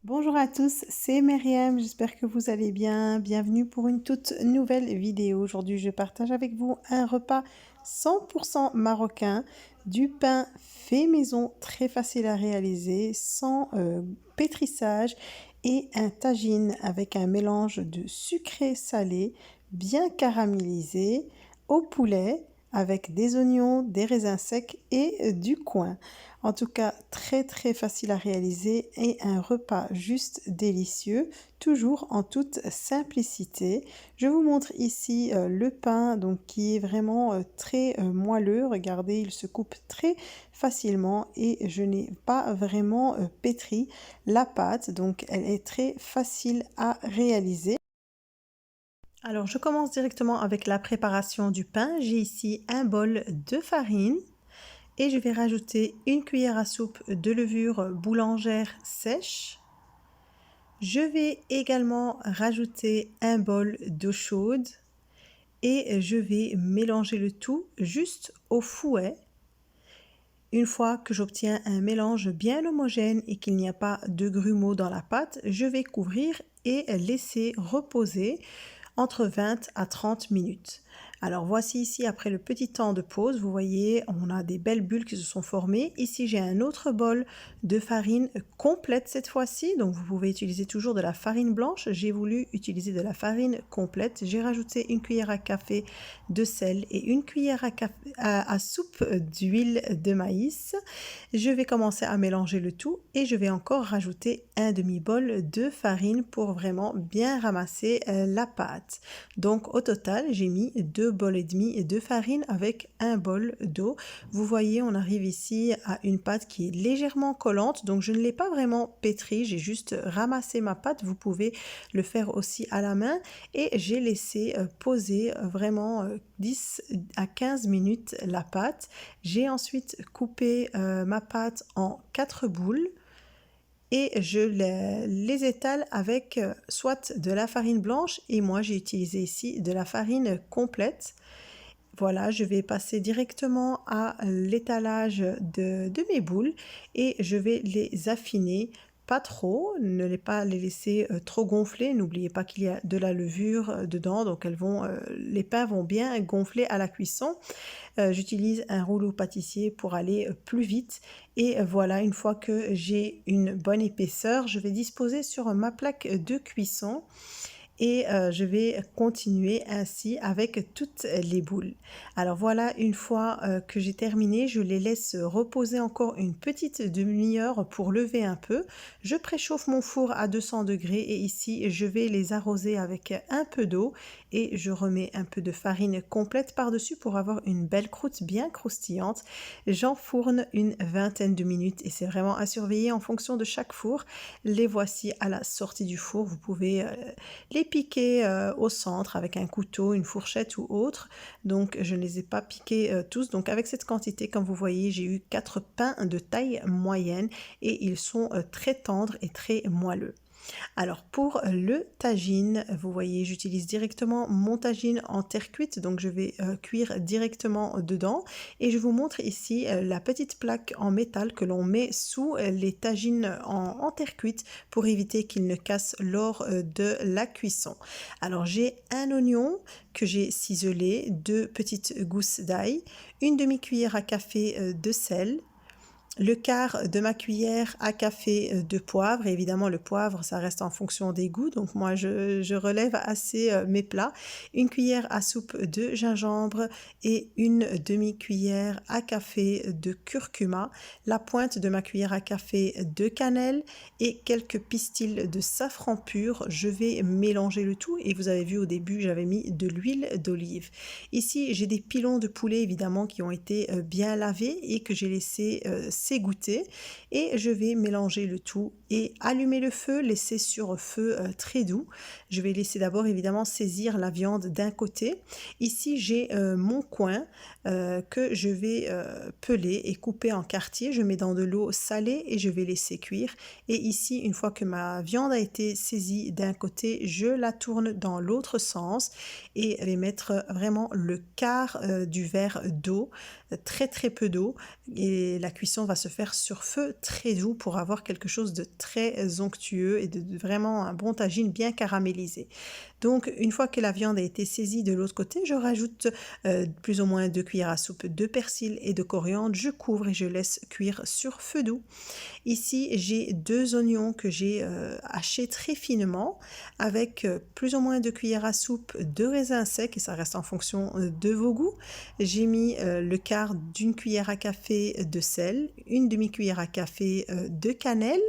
Bonjour à tous, c'est Myriam, j'espère que vous allez bien. Bienvenue pour une toute nouvelle vidéo. Aujourd'hui, je partage avec vous un repas 100% marocain, du pain fait maison, très facile à réaliser, sans pétrissage, et un tagine avec un mélange de sucré salé, bien caramélisé, au poulet, avec des oignons, des raisins secs et du coin. En tout cas, très facile à réaliser et un repas juste délicieux, toujours en toute simplicité. Je vous montre ici le pain donc qui est vraiment très moelleux. Regardez, il se coupe très facilement et je n'ai pas vraiment pétri la pâte, donc elle est très facile à réaliser. Alors, je commence directement avec la préparation du pain. J'ai ici un bol de farine et je vais rajouter une cuillère à soupe de levure boulangère sèche. Je vais également rajouter un bol d'eau chaude et je vais mélanger le tout juste au fouet. Une fois que j'obtiens un mélange bien homogène et qu'il n'y a pas de grumeaux dans la pâte, je vais couvrir et laisser reposer entre 20 à 30 minutes. Alors voici ici après le petit temps de pause, vous voyez on a des belles bulles qui se sont formées. Ici j'ai un autre bol de farine complète cette fois-ci, donc vous pouvez utiliser toujours de la farine blanche. J'ai voulu utiliser de la farine complète. J'ai rajouté une cuillère à café de sel et une cuillère à soupe d'huile de maïs. Je vais commencer à mélanger le tout et je vais encore rajouter un demi-bol de farine pour vraiment bien ramasser la pâte. Donc au total, j'ai mis 2 bols et demi de farine avec un bol d'eau. Vous voyez, on arrive ici à une pâte qui est légèrement collante, donc je ne l'ai pas vraiment pétrie, j'ai juste ramassé ma pâte. Vous pouvez le faire aussi à la main et j'ai laissé poser vraiment 10 à 15 minutes la pâte. J'ai ensuite coupé ma pâte en 4 boules et je les étale avec soit de la farine blanche et moi j'ai utilisé ici de la farine complète. Voilà, je vais passer directement à l'étalage de mes boules et je vais les affiner, pas trop, ne les laisser trop gonfler. N'oubliez pas qu'il y a de la levure dedans, donc les pains vont bien gonfler à la cuisson. J'utilise un rouleau pâtissier pour aller plus vite et voilà, une fois que j'ai une bonne épaisseur, je vais disposer sur ma plaque de cuisson et je vais continuer ainsi avec toutes les boules. Alors voilà, une fois que j'ai terminé, je les laisse reposer encore une petite demi-heure pour lever un peu. Je préchauffe mon four à 200 degrés et ici je vais les arroser avec un peu d'eau et je remets un peu de farine complète par-dessus pour avoir une belle croûte bien croustillante. J'enfourne une vingtaine de minutes et c'est vraiment à surveiller en fonction de chaque four. Les voici à la sortie du four, vous pouvez les piquer au centre avec un couteau, une fourchette ou autre. Donc je ne les ai pas piqués tous. Donc avec cette quantité, comme vous voyez, j'ai eu 4 pains de taille moyenne et ils sont très tendres et très moelleux. Alors pour le tagine, vous voyez, j'utilise directement mon tagine en terre cuite, donc je vais cuire directement dedans. Et je vous montre ici la petite plaque en métal que l'on met sous les tagines en terre cuite pour éviter qu'ils ne cassent lors de la cuisson. Alors j'ai un oignon que j'ai ciselé, 2 petites gousses d'ail, une demi-cuillère à café de sel, le quart de ma cuillère à café de poivre. Et évidemment, le poivre, ça reste en fonction des goûts. Donc moi, je relève assez mes plats. Une cuillère à soupe de gingembre et une demi-cuillère à café de curcuma. La pointe de ma cuillère à café de cannelle et quelques pistils de safran pur. Je vais mélanger le tout. Et vous avez vu au début, j'avais mis de l'huile d'olive. Ici, j'ai des pilons de poulet, évidemment, qui ont été bien lavés et que j'ai laissé s'égoutter et je vais mélanger le tout et allumer le feu, laisser sur feu très doux. Je vais laisser d'abord évidemment saisir la viande d'un côté. Ici j'ai mon coin que je vais peler et couper en quartiers. Je mets dans de l'eau salée et je vais laisser cuire. Et ici, une fois que ma viande a été saisie d'un côté, je la tourne dans l'autre sens et vais mettre vraiment le quart du verre d'eau, très peu d'eau, et la cuisson va va se faire sur feu très doux pour avoir quelque chose de très onctueux et de vraiment un bon tagine bien caramélisé. Donc une fois que la viande a été saisie de l'autre côté, je rajoute plus ou moins 2 cuillères à soupe de persil et de coriandre. Je couvre et je laisse cuire sur feu doux. Ici, j'ai 2 oignons que j'ai hachés très finement avec plus ou moins 2 cuillères à soupe de raisin sec et ça reste en fonction de vos goûts. J'ai mis le quart d'une cuillère à café de sel, une demi-cuillère à café de cannelle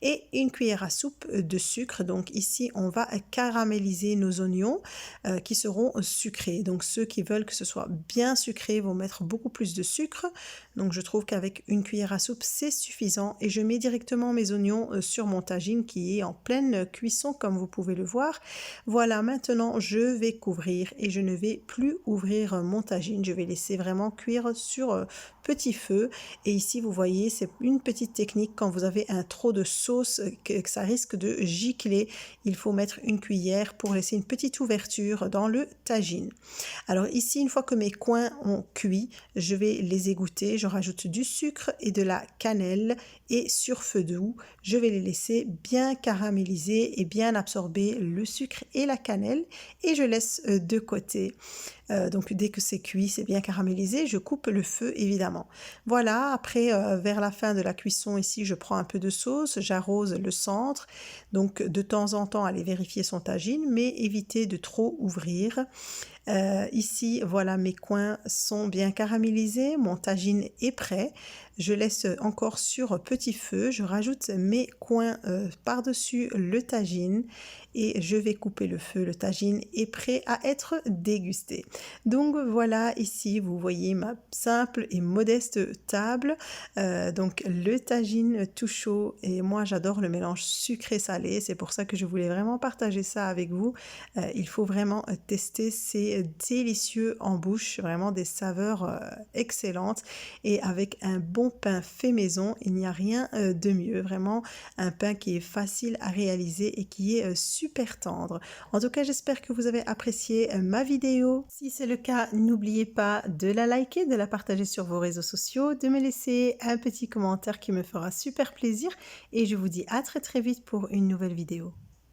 et une cuillère à soupe de sucre. Donc ici, on va caraméliser nos oignons qui seront sucrés. Donc ceux qui veulent que ce soit bien sucré vont mettre beaucoup plus de sucre. Donc je trouve qu'avec une cuillère à soupe, c'est suffisant et je mets directement mes oignons sur mon tagine qui est en pleine cuisson comme vous pouvez le voir. Voilà, maintenant je vais couvrir et je ne vais plus ouvrir mon tagine. Je vais laisser vraiment cuire sur petit feu et ici vous voyez c'est une petite technique quand vous avez un trop de sauce que ça risque de gicler. Il faut mettre une cuillère pour laisser une petite ouverture dans le tagine. Alors ici, une fois que mes coins ont cuit, je vais les égoutter. Je rajoute du sucre et de la cannelle et sur feu doux, je vais les laisser bien caraméliser et bien absorber le sucre et la cannelle et je laisse de côté. Donc dès que c'est cuit, c'est bien caramélisé, je coupe le feu évidemment. Voilà, après vers la fin de la cuisson ici, je prends un peu de sauce, j'arrose le centre. Donc de temps en temps, allez vérifier son tagine, mais évitez de trop ouvrir. Ici, voilà, mes coins sont bien caramélisés, mon tagine est prêt. Je laisse encore sur petit feu, je rajoute mes coins par-dessus le tagine et je vais couper le feu. Le tagine est prêt à être dégusté. Donc voilà, ici vous voyez ma simple et modeste table. Donc le tagine tout chaud et moi j'adore le mélange sucré-salé. C'est pour ça que je voulais vraiment partager ça avec vous. Il faut vraiment tester ces délicieux en bouche, vraiment des saveurs excellentes et avec un bon pain fait maison, il n'y a rien de mieux, vraiment un pain qui est facile à réaliser et qui est super tendre. En tout cas, j'espère que vous avez apprécié ma vidéo. Si c'est le cas, n'oubliez pas de la liker, de la partager sur vos réseaux sociaux, de me laisser un petit commentaire qui me fera super plaisir et je vous dis à très très vite pour une nouvelle vidéo.